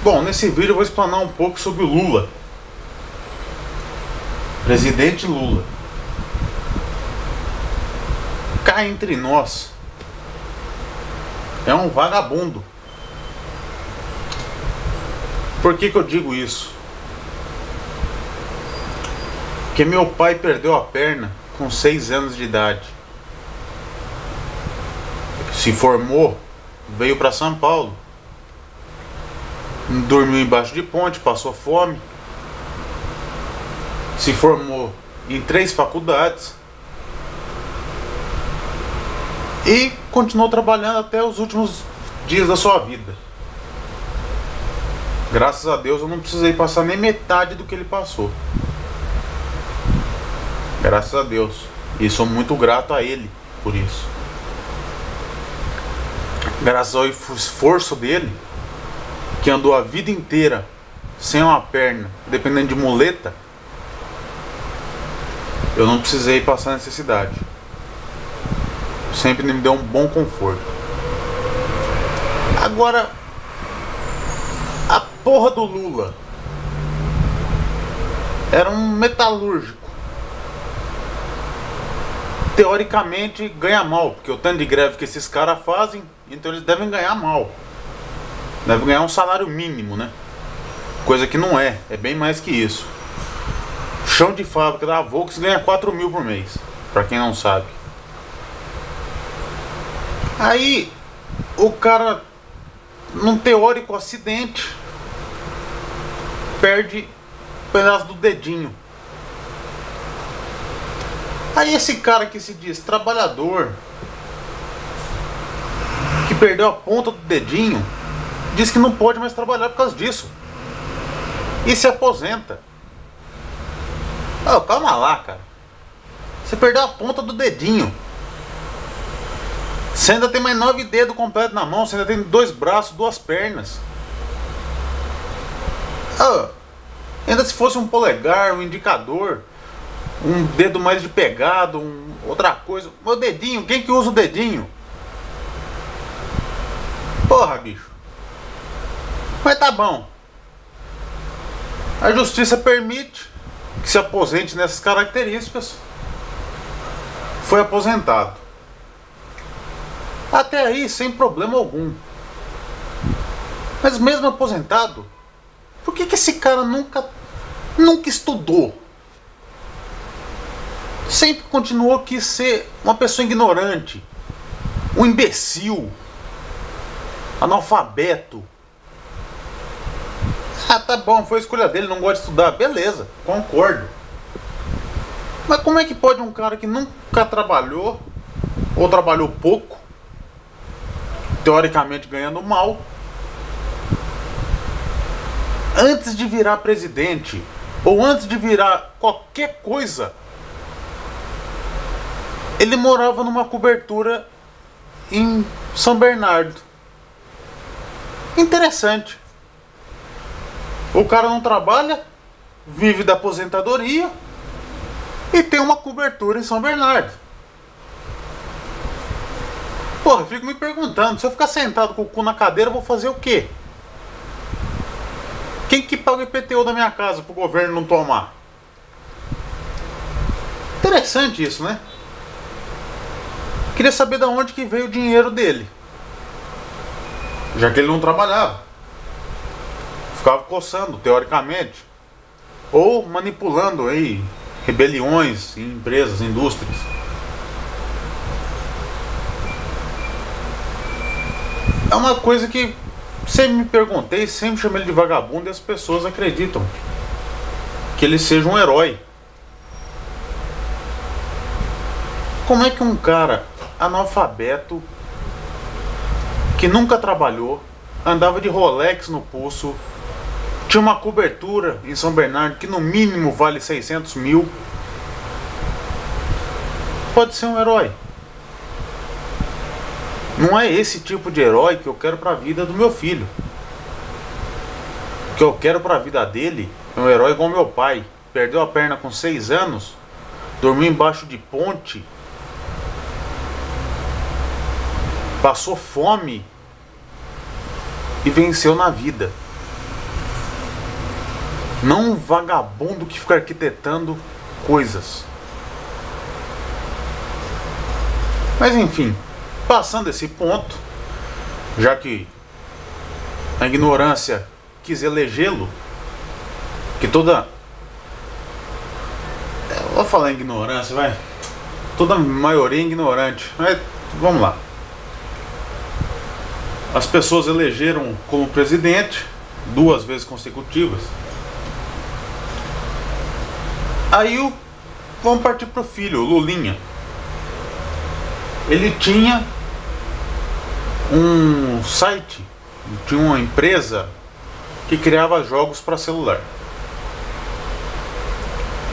Bom, nesse vídeo eu vou explanar um pouco sobre o Lula. Presidente Lula. Cá entre nós, é um vagabundo. Por que eu digo isso? Porque meu pai perdeu a perna com 6 anos de idade. Se formou, veio para São Paulo, dormiu embaixo de ponte, passou fome, se formou em 3 faculdades e continuou trabalhando até os últimos dias da sua vida. Graças a Deus eu não precisei passar nem metade do que ele passou. Graças a Deus. E sou muito grato a ele por isso. Graças ao esforço dele, que andou a vida inteira sem uma perna, dependendo de muleta, eu não precisei passar necessidade. Sempre me deu um bom conforto. Agora, a porra do Lula era um metalúrgico. Teoricamente ganha mal, porque o tanto de greve que esses caras fazem, então eles devem ganhar mal. Devem ganhar um salário mínimo, né? Coisa que não é, é bem mais que isso. Chão de fábrica da Volks ganha 4 mil por mês, pra quem não sabe. Aí, o cara, num teórico acidente, perde um pedaço do dedinho. Aí esse cara que se diz trabalhador, que perdeu a ponta do dedinho, diz que não pode mais trabalhar por causa disso. E se aposenta. Oh, calma lá, cara. Você perdeu a ponta do dedinho. Você ainda tem mais 9 dedos completos na mão. Você ainda tem 2 braços, 2 pernas. Oh, ainda se fosse um polegar, um indicador, um dedo mais de pegado, outra coisa. Meu dedinho, quem que usa o dedinho? Porra, bicho. Mas tá bom. A justiça permite que se aposente nessas características. Foi aposentado. Até aí, sem problema algum. Mas mesmo aposentado, por que esse cara nunca estudou? Sempre continuou que ser uma pessoa ignorante, um imbecil, analfabeto. Ah, tá bom, foi a escolha dele, não gosta de estudar. Beleza, concordo. Mas como é que pode um cara que nunca trabalhou, ou trabalhou pouco, teoricamente ganhando mal, antes de virar presidente, ou antes de virar qualquer coisa, ele morava numa cobertura em São Bernardo. Interessante. O cara não trabalha, vive da aposentadoria e tem uma cobertura em São Bernardo. Porra, eu fico me perguntando, se eu ficar sentado com o cu na cadeira, eu vou fazer o quê? Quem que paga o IPTU da minha casa pro governo não tomar? Interessante isso, né? Queria saber de onde que veio o dinheiro dele, já que ele não trabalhava. Ficava coçando, teoricamente, ou manipulando aí rebeliões em empresas, indústrias. É uma coisa que sempre me perguntei, sempre chamei ele de vagabundo, e as pessoas acreditam que ele seja um herói. Como é que um cara analfabeto, que nunca trabalhou, andava de Rolex no pulso, tinha uma cobertura em São Bernardo que no mínimo vale 600 mil, pode ser um herói? Não é esse tipo de herói que eu quero para a vida do meu filho. O que eu quero para a vida dele é um herói igual meu pai. Perdeu a perna com 6 anos, dormiu embaixo de ponte, passou fome e venceu na vida. Não um vagabundo que fica arquitetando coisas. Mas enfim, passando esse ponto, já que a ignorância quis elegê-lo, que toda... vou falar em ignorância, vai. Toda maioria é ignorante. Mas vamos lá. As pessoas elegeram como presidente 2 vezes consecutivas. Aí vamos partir pro filho, o Lulinha. Ele tinha um site, tinha uma empresa que criava jogos para celular.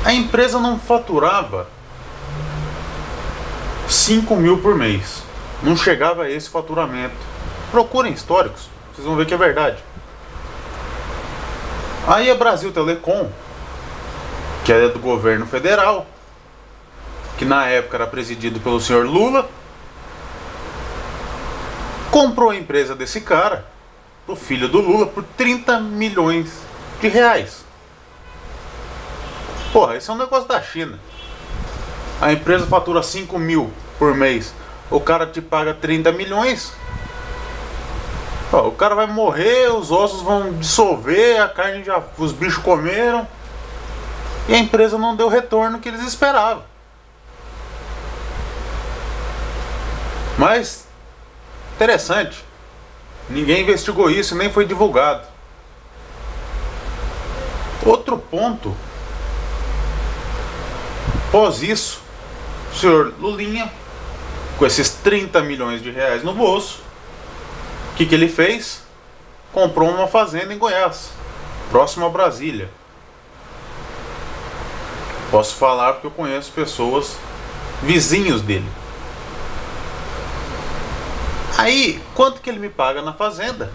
A empresa não faturava 5 mil por mês. Não chegava a esse faturamento. Procurem históricos, vocês vão ver que é verdade. Aí a Brasil Telecom, que é do governo federal, que na época era presidido pelo senhor Lula, comprou a empresa desse cara, do filho do Lula, por 30 milhões de reais. Porra, esse é um negócio da China. A empresa fatura 5 mil por mês, o cara te paga 30 milhões. Ó, o cara vai morrer, os ossos vão dissolver, a carne já, os bichos comeram, e a empresa não deu o retorno que eles esperavam. Mas interessante, ninguém investigou isso, nem foi divulgado. Outro ponto, após isso, o senhor Lulinha, com esses 30 milhões de reais no bolso, o que ele fez? Comprou uma fazenda em Goiás, próximo a Brasília. Posso falar porque eu conheço pessoas, vizinhos dele. Aí, quanto que ele me paga na fazenda?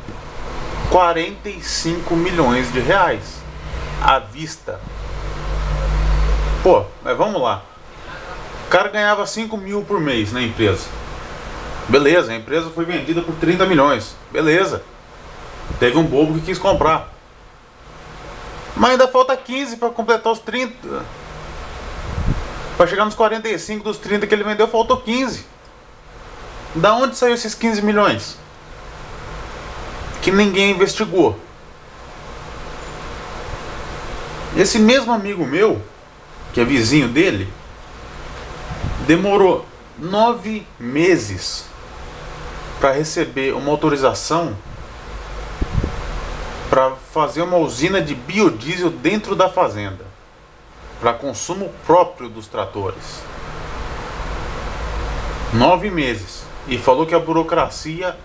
45 milhões de reais à vista. Pô, mas vamos lá. O cara ganhava 5 mil por mês na empresa. Beleza, a empresa foi vendida por 30 milhões. Beleza. Teve um bobo que quis comprar. Mas ainda falta 15 para completar os 30. Para chegar nos 45 dos 30 que ele vendeu, faltou 15. Da onde saiu esses 15 milhões? Que ninguém investigou. Esse mesmo amigo meu, que é vizinho dele, demorou 9 meses para receber uma autorização para fazer uma usina de biodiesel dentro da fazenda, para consumo próprio dos tratores. 9 meses. E falou que a burocracia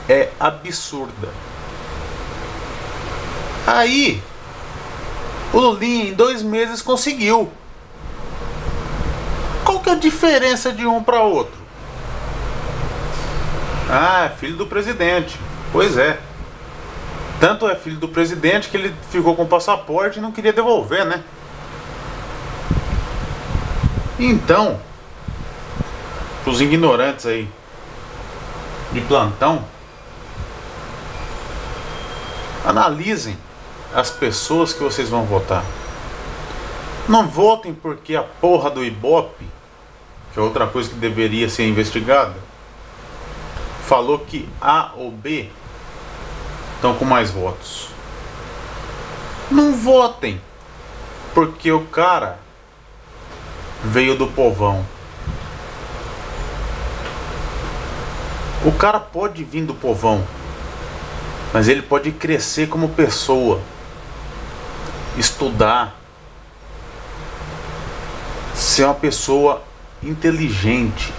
é absurda. Aí o Lulinha em 2 meses conseguiu. Qual que é a diferença de um para outro? Ah, é filho do presidente. Pois é. Tanto é filho do presidente que ele ficou com o passaporte e não queria devolver, né? Então, os ignorantes aí de plantão, analisem as pessoas que vocês vão votar. Não votem porque a porra do Ibope, que é outra coisa que deveria ser investigada, falou que A ou B estão com mais votos. Não votem porque o cara veio do povão. O cara pode vir do povão, mas ele pode crescer como pessoa, estudar, ser uma pessoa inteligente,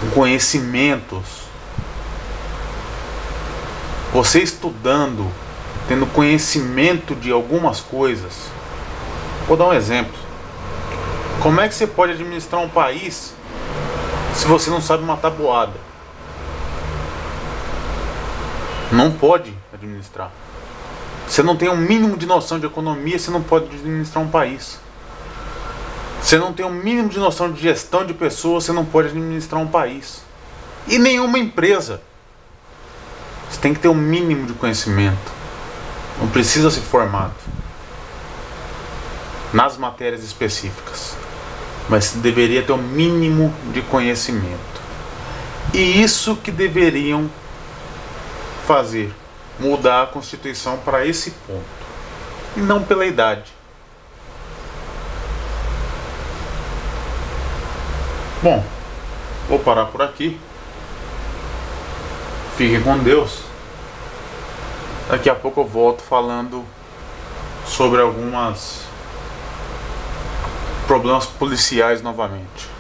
com conhecimentos. Você estudando, tendo conhecimento de algumas coisas. Vou dar um exemplo. Como é que você pode administrar um país se você não sabe uma tabuada? Não pode administrar. Você não tem um mínimo de noção de economia, você não pode administrar um país. Você não tem um mínimo de noção de gestão de pessoas, você não pode administrar um país. E nenhuma empresa. Você tem que ter um mínimo de conhecimento. Não precisa ser formado nas matérias específicas, mas deveria ter o mínimo de conhecimento. E isso que deveriam fazer, mudar a Constituição para esse ponto, e não pela idade. Bom, vou parar por aqui. Fiquem com Deus. Daqui a pouco eu volto falando sobre alguns problemas policiais novamente.